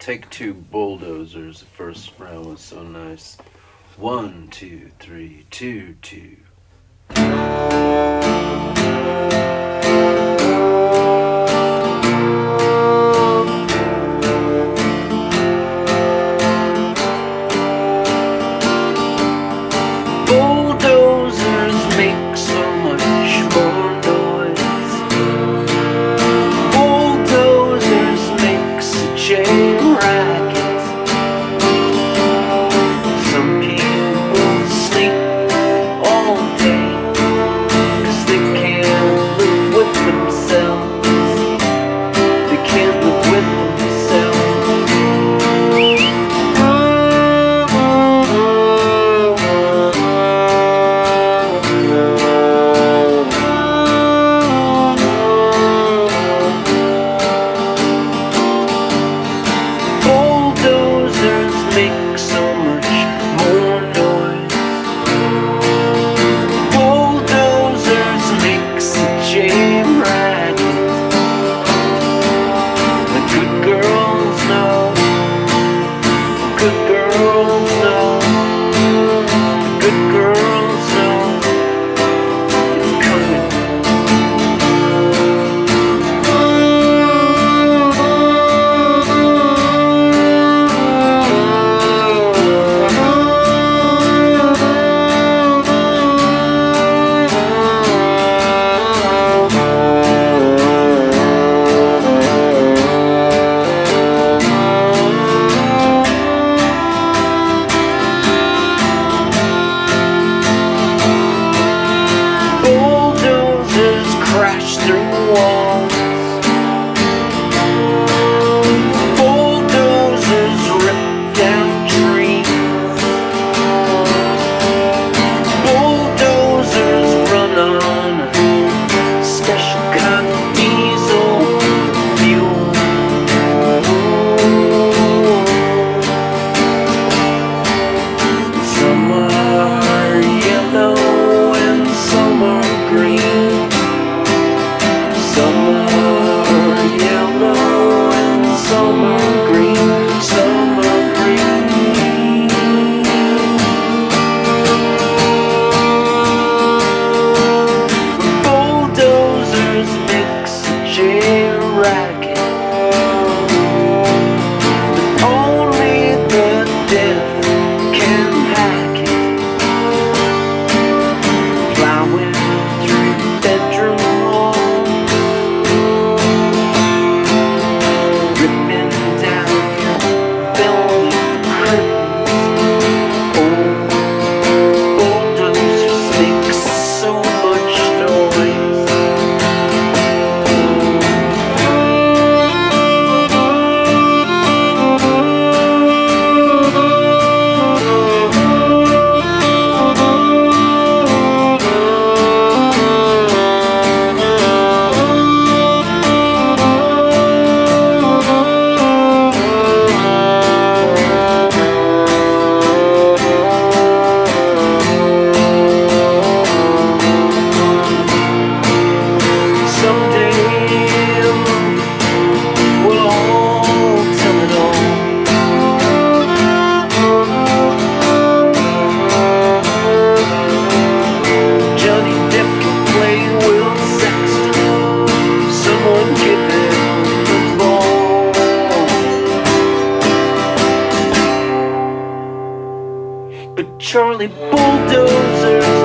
Take two bulldozers. The first round was so nice. 1, 2, 3, 2, 2. Bulldozers make so much more noise. Bulldozers makes a chain racket. Some people sleep all day 'cause they can't live with themselves. They can't live with themselves. Bulldozers make so much more noise. Bulldozers makes a chain racket. The good girls know. Good girls know. Good girls know. It's coming. Bulldozers crash through walls. Bulldozers rip down trees. Bulldozers run on special kind of diesel fuel. Some are yellow and some are green. Some are yellow and some are green. Some are green. Bulldozers mix a chain racket. But only the deaf can hack it. Plowing through bedroom walls, ripping down your velvet curtains. Old bulldozers make so much noise. Someday we'll all tell it all. Johnny Depp can play Will Saxton. Someone give him the ball. But Charlie Bulldozers